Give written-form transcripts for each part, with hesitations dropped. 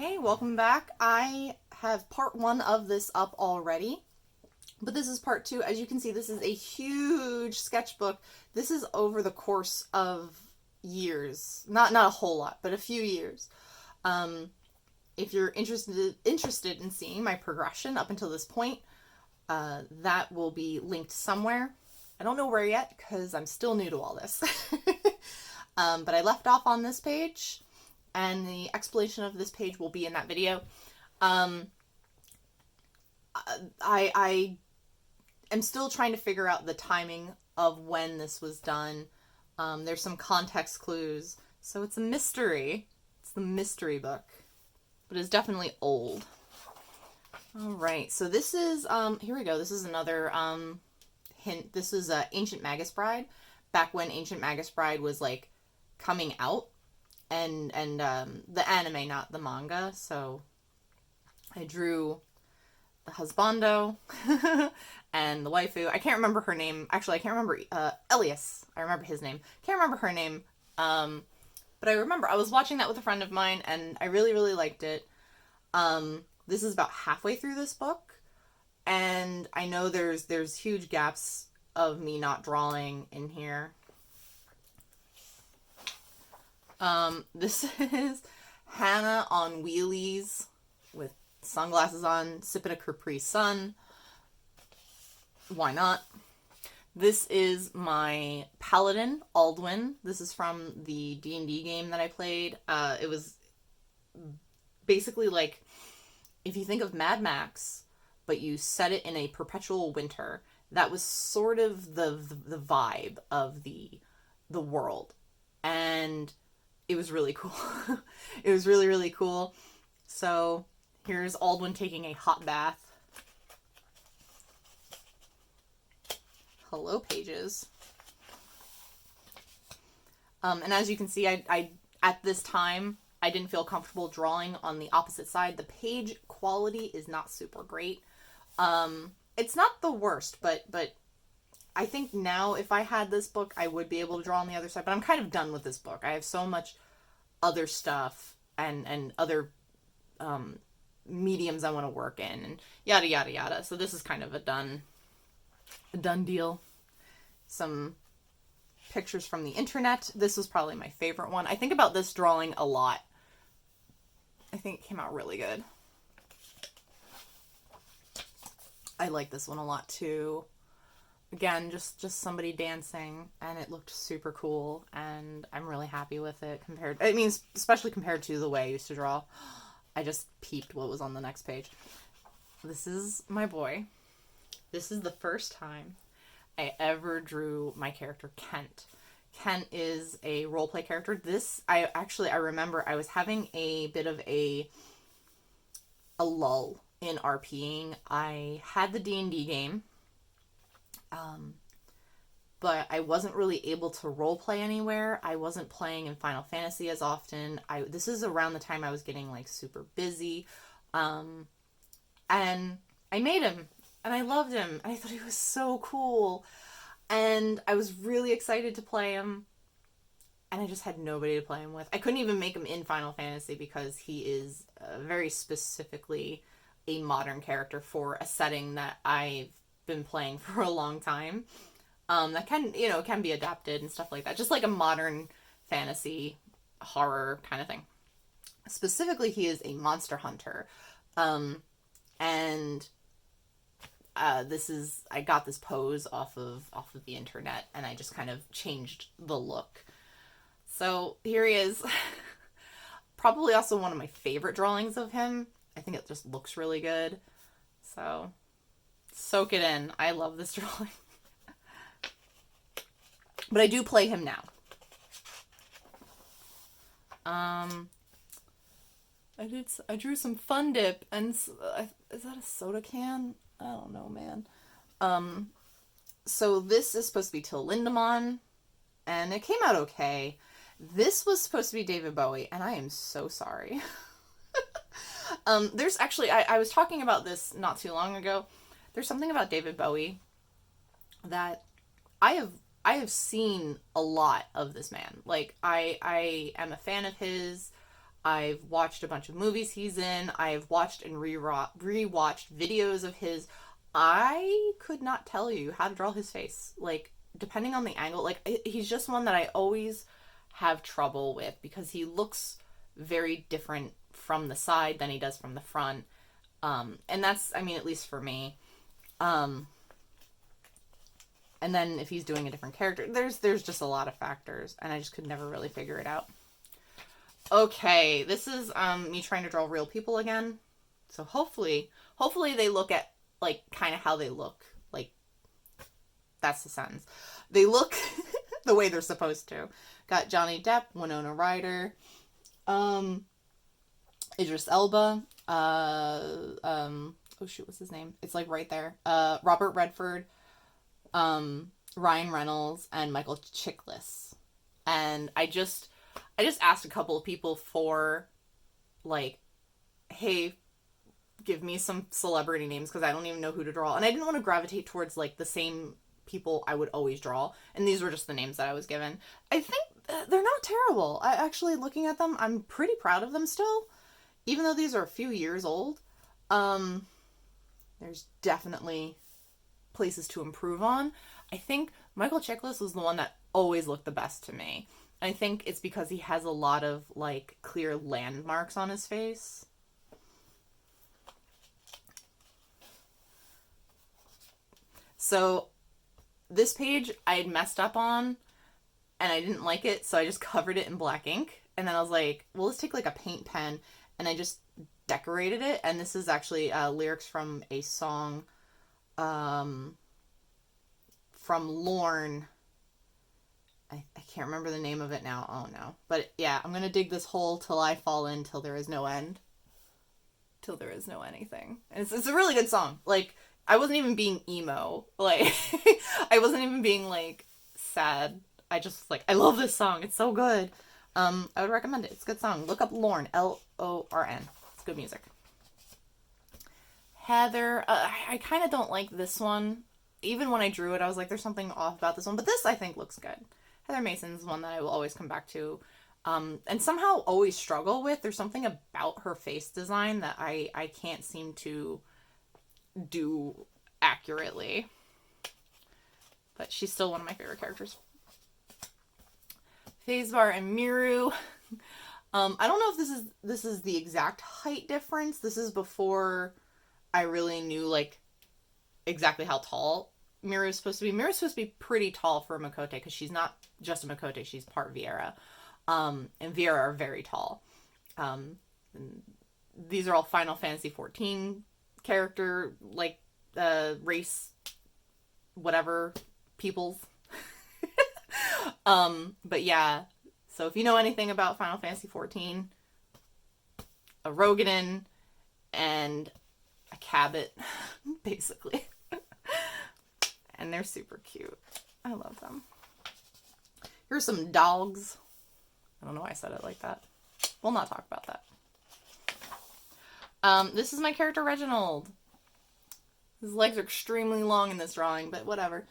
Hey, welcome back. I have part one of this up already, but this is part two. As you can see, this is a huge sketchbook. This is over the course of years. Not a whole lot, but a few years. If you're interested in seeing my progression up until this point, that will be linked somewhere. I don't know where yet because I'm still new to all this. But I left off on this page, and the explanation of this page will be in that video. I am still trying to figure out the timing of when this was done. There's some context clues, so it's a mystery. It's the mystery book, but it's definitely old. All right, so this is here we go. This is another hint. This is Ancient Magus Bride, back when Ancient Magus Bride was like coming out, and the anime, not the manga. So I drew the husbando and the waifu. I can't remember her name. Actually, I can't remember Elias. I remember his name. Can't remember her name. But I remember I was watching that with a friend of mine, and I really liked it. This is about halfway through this book, and I know there's huge gaps of me not drawing in here. This is Hannah on wheelies with sunglasses on, sipping a Capri Sun. Why not? This is my paladin, Aldwin. This is from the D&D game that I played. It was basically like, if you think of Mad Max, but you set it in a perpetual winter, that was sort of the vibe of the world. And it was really cool. It was really cool. So here's Aldwin taking a hot bath. Hello, pages. And as you can see, I at this time, I didn't feel comfortable drawing on the opposite side. The page quality is not super great. It's not the worst, but I think now if I had this book, I would be able to draw on the other side, but I'm kind of done with this book. I have so much other stuff and other mediums I want to work in, and yada yada yada. So this is kind of a done deal. Some pictures from the internet. This was probably my favorite one. I think about this drawing a lot. I think it came out really good. I like this one a lot too. Again, just somebody dancing, and it looked super cool, and I'm really happy with it especially compared to the way I used to draw. I just peeped what was on the next page. This is my boy. This is the first time I ever drew my character, Kent. Kent is a roleplay character. I remember I was having a bit of a lull in RPing. I had the D&D game, but I wasn't really able to roleplay anywhere. I wasn't playing in Final Fantasy as often. This is around the time I was getting like super busy, and I made him, and I loved him, and I thought he was so cool, and I was really excited to play him, and I just had nobody to play him with. I couldn't even make him in Final Fantasy because he is very specifically a modern character for a setting that I've been playing for a long time. That can be adapted and stuff like that. Just like a modern fantasy horror kind of thing. Specifically, he is a monster hunter. I got this pose off of the internet, and I just kind of changed the look. So here he is. Probably also one of my favorite drawings of him. I think it just looks really good. So soak it in. I love this drawing. But I do play him now. I drew some Fun Dip, and is that a soda can? I don't know, man. So this is supposed to be Till Lindemann, and it came out okay. This was supposed to be David Bowie, and I am so sorry. There's actually, I was talking about this not too long ago. There's something about David Bowie that I have seen a lot of this man. Like, I am a fan of his. I've watched a bunch of movies he's in. I've watched and rewatched videos of his. I could not tell you how to draw his face. Like, depending on the angle, like, he's just one that I always have trouble with because he looks very different from the side than he does from the front. And that's, I mean, at least for me. And then if he's doing a different character, there's just a lot of factors, and I just could never really figure it out. Okay, this is me trying to draw real people again. So hopefully they look at, like, kind of how they look. Like, that's the sentence. They look the way they're supposed to. Got Johnny Depp, Winona Ryder, Idris Elba, oh shoot, what's his name? It's like right there. Robert Redford, Ryan Reynolds, and Michael Chiklis. And I just asked a couple of people for, like, hey, give me some celebrity names because I don't even know who to draw. And I didn't want to gravitate towards, like, the same people I would always draw. And these were just the names that I was given. I think they're not terrible. I actually, looking at them, I'm pretty proud of them still. Even though these are a few years old. There's definitely places to improve on. I think Michael Chiklis was the one that always looked the best to me. I think it's because he has a lot of, like, clear landmarks on his face. So this page I had messed up on and I didn't like it, so I just covered it in black ink. And then I was like, well, let's take, like, a paint pen, and I just decorated it. And this is actually lyrics from a song from Lorne. I can't remember the name of it now. Oh no. But yeah, I'm gonna dig this hole till I fall in, till there is no end. Till there is no anything. And it's a really good song. Like, I wasn't even being emo. Like, I wasn't even being, like, sad. I just, like, I love this song. It's so good. I would recommend it. It's a good song. Look up Lorne. Lorn. It's good music. Heather. I kind of don't like this one. Even when I drew it, I was like, there's something off about this one. But this, I think, looks good. Heather Mason's one that I will always come back to. And somehow always struggle with. There's something about her face design that I can't seem to do accurately. But she's still one of my favorite characters. Faze and Miru. I don't know if this is the exact height difference. This is before I really knew, like, exactly how tall Miru is supposed to be. Miru's supposed to be pretty tall for a Makote because she's not just a Makote, she's part Viera. And Viera are very tall. These are all Final Fantasy XIV character, like, race, whatever, peoples. But yeah, so if you know anything about Final Fantasy XIV, a Rogadin and a Cabot, basically. And they're super cute. I love them. Here's some dogs. I don't know why I said it like that. We'll not talk about that. This is my character Reginald. His legs are extremely long in this drawing, but whatever.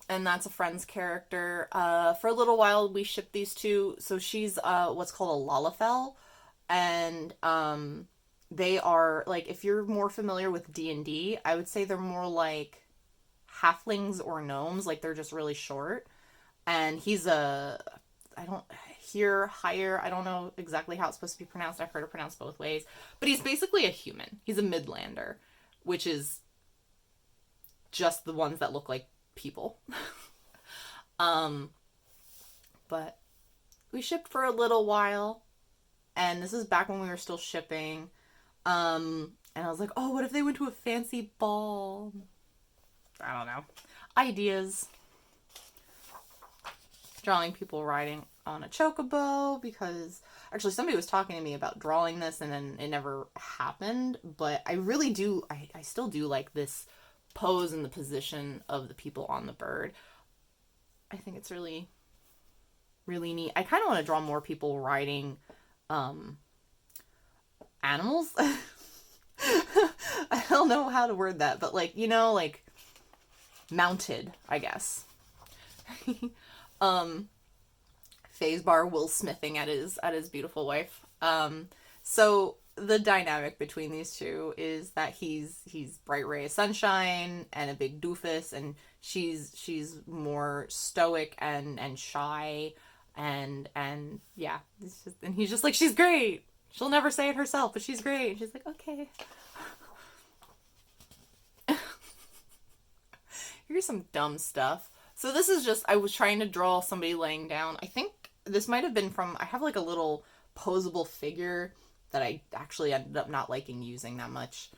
And that's a friend's character. For a little while, we shipped these two. So she's what's called a Lalalafell. And they are, like, if you're more familiar with D&D, I would say they're more like halflings or gnomes. Like, they're just really short. And he's higher. I don't know exactly how it's supposed to be pronounced. I've heard it pronounced both ways. But he's basically a human. He's a Midlander, which is just the ones that look like people. But we shipped for a little while, and this is back when we were still shipping. And I was like, oh, what if they went to a fancy ball? I don't know. Ideas. Drawing people riding on a chocobo, because actually somebody was talking to me about drawing this and then it never happened, but I really do, I still do like this pose and the position of the people on the bird. I think it's really, really neat. I kind of want to draw more people riding animals. I don't know how to word that, but, like, you know, like mounted, I guess. Faze Will smithing at his beautiful wife. So the dynamic between these two is that he's bright ray of sunshine and a big doofus, and she's more stoic and shy, and yeah, and he's just like, she's great. She'll never say it herself, but she's great. And she's like, okay. Here's some dumb stuff. So this is just, I was trying to draw somebody laying down. I think this might have been from, I have like a little posable figure that I actually ended up not liking using that much.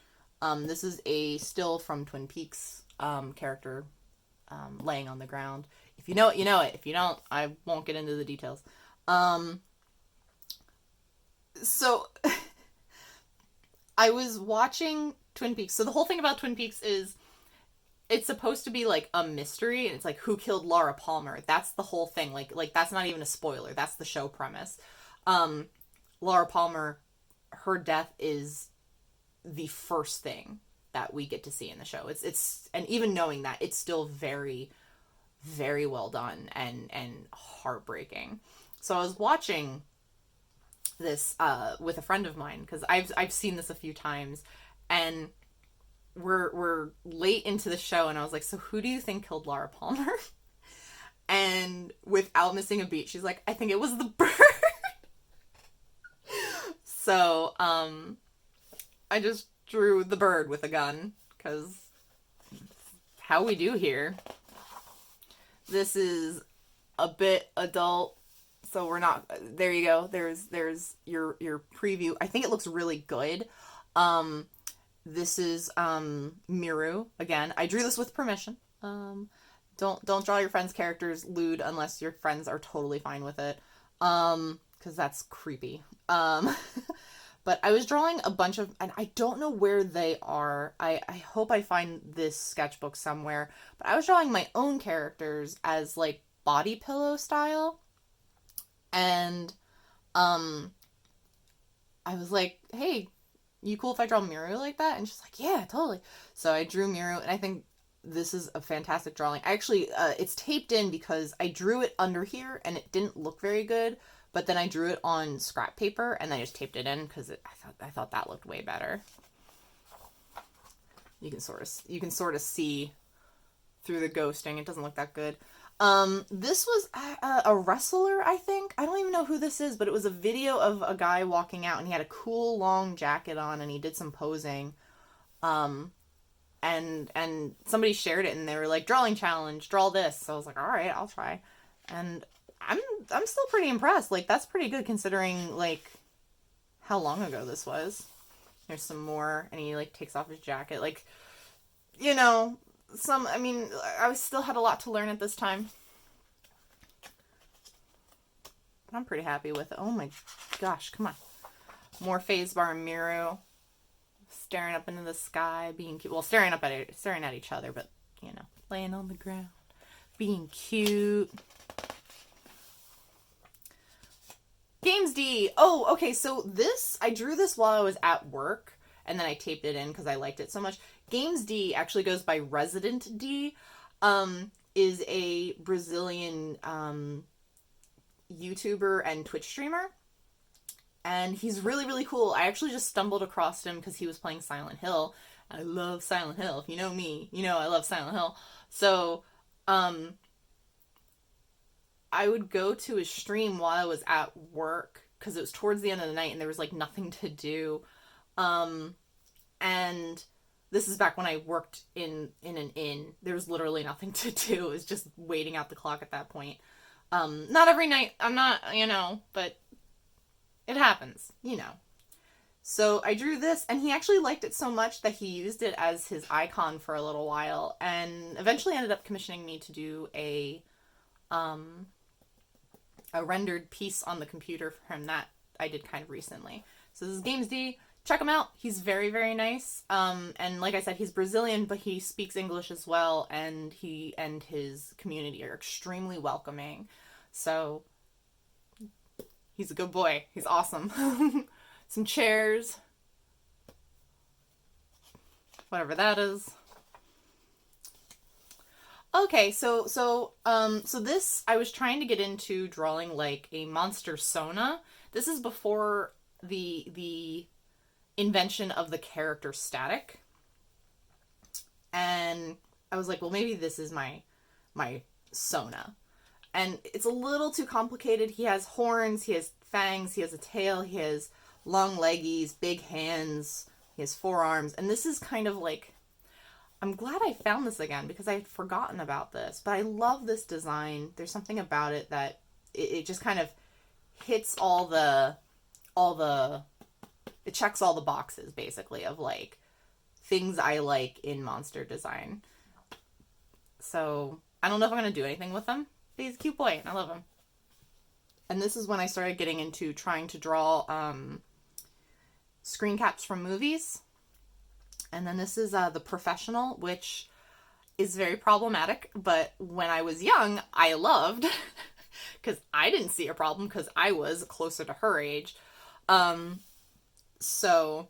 This is a still from Twin Peaks character laying on the ground. If you know it, you know it. If you don't, I won't get into the details. So I was watching Twin Peaks. So the whole thing about Twin Peaks is it's supposed to be like a mystery, and it's like, who killed Laura Palmer? That's the whole thing. Like that's not even a spoiler. That's the show premise. Laura Palmer, her death is the first thing that we get to see in the show. It's and even knowing that, it's still very, very well done and heartbreaking. So I was watching this with a friend of mine, because I've seen this a few times, and we're late into the show, and I was like, so who do you think killed Laura Palmer? And without missing a beat, she's like, I think it was the bird. So I just drew the bird with a gun, because how we do here. This is a bit adult, so we're not, there you go. There's your preview. I think it looks really good. This is Miru again. I drew this with permission. Don't draw your friends' characters lewd unless your friends are totally fine with it, because that's creepy. But I was drawing a bunch of, and I don't know where they are. I hope I find this sketchbook somewhere. But I was drawing my own characters as like body pillow style, and I was like, hey, you cool if I draw Miru like that? And she's like, yeah, totally. So I drew Miru, and I think this is a fantastic drawing. Actually, it's taped in because I drew it under here and it didn't look very good, but then I drew it on scrap paper and I just taped it in because I thought that looked way better. You can sort of see through the ghosting. It doesn't look that good. This was a wrestler, I think. I don't even know who this is, but it was a video of a guy walking out, and he had a cool long jacket on, and he did some posing. And somebody shared it, and they were like, drawing challenge, draw this. So I was like, all right, I'll try. And I'm still pretty impressed. Like, that's pretty good considering like how long ago this was. There's some more, and he like takes off his jacket. Like, you know, I still had a lot to learn at this time. But I'm pretty happy with it. Oh my gosh, come on. More Faze bar and Miru. Staring up into the sky, being cute. Well, staring at each other, but, you know, laying on the ground. Being cute. Games D. Oh, okay, so this, I drew this while I was at work, and then I taped it in because I liked it so much. Games D actually goes by Resident D, is a Brazilian YouTuber and Twitch streamer. And he's really, really cool. I actually just stumbled across him because he was playing Silent Hill. I love Silent Hill. If you know me, you know I love Silent Hill. So, I would go to his stream while I was at work because it was towards the end of the night and there was like nothing to do. And this is back when I worked in an inn. There was literally nothing to do. It was just waiting out the clock at that point. Not every night. I'm not, but it happens, So I drew this, and he actually liked it so much that he used it as his icon for a little while, and eventually ended up commissioning me to do a rendered piece on the computer for him that I did kind of recently. So this is Games D. Check him out. He's very, very nice. And like I said, he's Brazilian, but he speaks English as well, and he and his community are extremely welcoming. So he's a good boy. He's awesome. Some chairs. Whatever that is. Okay, so this, I was trying to get into drawing like a monster Sona. This is before the invention of the character static. And I was like, well, maybe this is my Sona. And it's a little too complicated. He has horns, he has fangs, he has a tail, he has long leggies, big hands, he has forearms. And this is kind of like, I'm glad I found this again because I had forgotten about this. But I love this design. There's something about it that it just kind of hits it checks all the boxes, basically, of like things I like in monster design. So I don't know if I'm going to do anything with him. But he's a cute boy, and I love him. And this is when I started getting into trying to draw screen caps from movies. And then this is The Professional, which is very problematic. But when I was young, I loved, because I didn't see a problem because I was closer to her age. So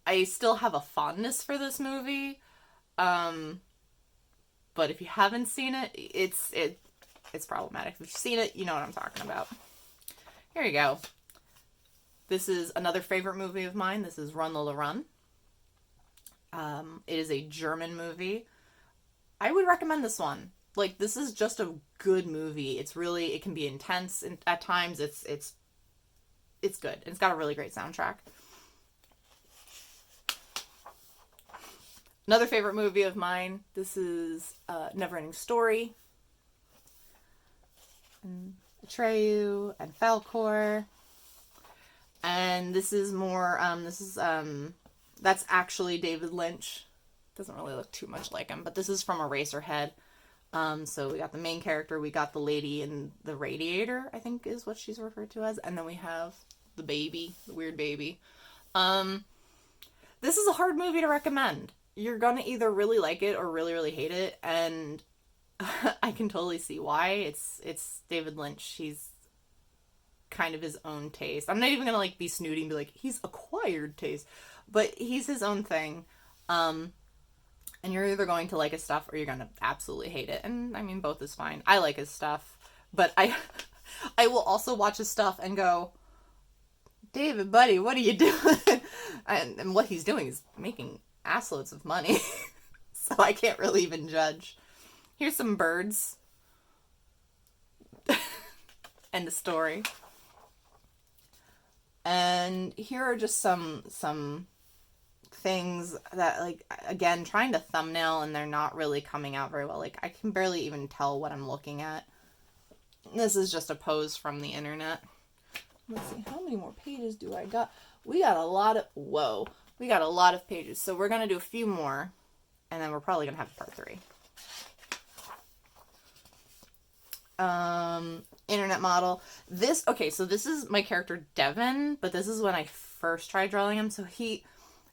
I still have a fondness for this movie. But if you haven't seen it, it's problematic. If you've seen it, you know what I'm talking about. Here you go. This is another favorite movie of mine. This is Run, Lola Run. It is a German movie. I would recommend this one. Like, this is just a good movie. It's really, it can be intense, and at times it's good. It's got a really great soundtrack. Another favorite movie of mine. This is Neverending Story. And Atreyu and Falcor. And this is more, that's actually David Lynch. Doesn't really look too much like him, but this is from Eraserhead. So we got the main character, we got the lady in the radiator, I think is what she's referred to as, and then we have the baby, the weird baby. This is a hard movie to recommend. You're gonna either really like it or really, really hate it, and I can totally see why. It's David Lynch. He's kind of his own taste. I'm not even gonna like be snooty and be like, he's acquired taste, but he's his own thing. And you're either going to like his stuff or you're gonna absolutely hate it. And I mean, both is fine. I like his stuff, but I will also watch his stuff and go, David, buddy, what are you doing? And what he's doing is making assloads of money. So I can't really even judge. Here's some birds. End of story. And here are just some things that, like, again, trying to thumbnail and they're not really coming out very well. Like, I can barely even tell what I'm looking at. This is just a pose from the internet. Let's see, how many more pages do I got? We got a lot of, whoa, we got a lot of pages. So we're going to do a few more, and then we're probably going to have part 3. Internet model. This, okay, so this is my character Devin, but this is when I first tried drawing him. So he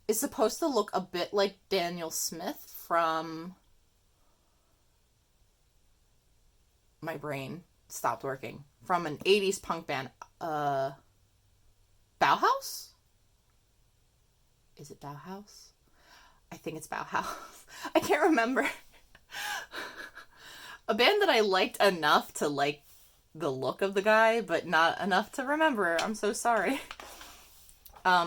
is supposed to look a bit like Daniel Smith from, my brain stopped working, from an 80s punk band. Bauhaus? Is it Bauhaus? I think it's Bauhaus. I can't remember. A band that I liked enough to like the look of the guy, but not enough to remember. I'm so sorry.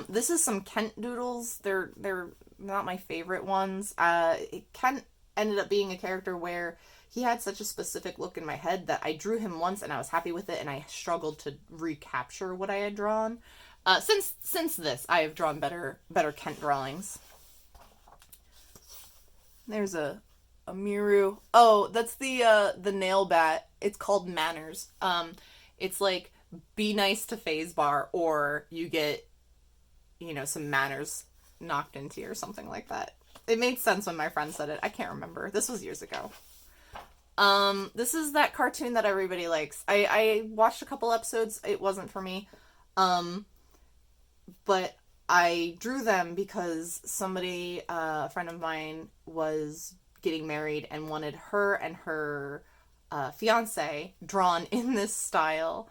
This is some Kent doodles. They're not my favorite ones. Kent ended up being a character where he had such a specific look in my head that I drew him once and I was happy with it, and I struggled to recapture what I had drawn. Since this, I have drawn better Kent drawings. There's a Miru. Oh, that's the nail bat. It's called Manners. It's like, be nice to Faze bar, or you get, some manners knocked into you or something like that. It made sense when my friend said it. I can't remember. This was years ago. This is that cartoon that everybody likes. I watched a couple episodes. It wasn't for me. But I drew them because somebody, a friend of mine, was getting married and wanted her and her fiance drawn in this style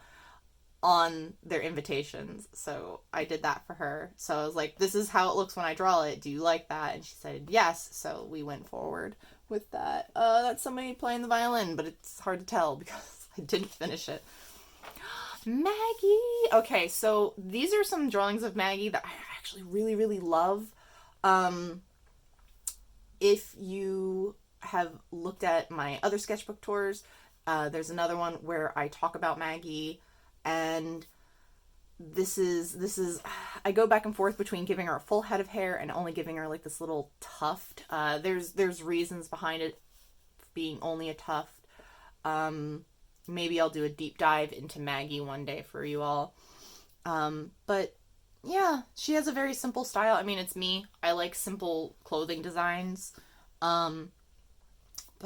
on their invitations. So I did that for her. So I was like, this is how it looks when I draw it. Do you like that? And she said yes. So we went forward with that. That's somebody playing the violin, but it's hard to tell because I didn't finish it. Maggie! Okay, so these are some drawings of Maggie that I actually really, really love. If you have looked at my other sketchbook tours, there's another one where I talk about Maggie, and this is I go back and forth between giving her a full head of hair and only giving her like this little tuft. There's reasons behind it being only a tuft. Maybe I'll do a deep dive into Maggie one day for you all. But yeah, she has a very simple style. I mean, it's me. I like simple clothing designs. But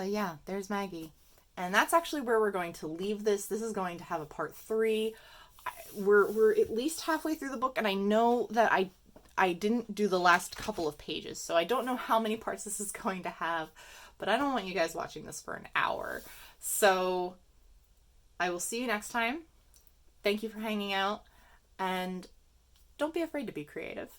yeah, there's Maggie. And that's actually where we're going to leave this. This is going to have a part 3. We're at least halfway through the book, and I know that I didn't do the last couple of pages, so I don't know how many parts this is going to have, but I don't want you guys watching this for an hour. So I will see you next time. Thank you for hanging out, and don't be afraid to be creative.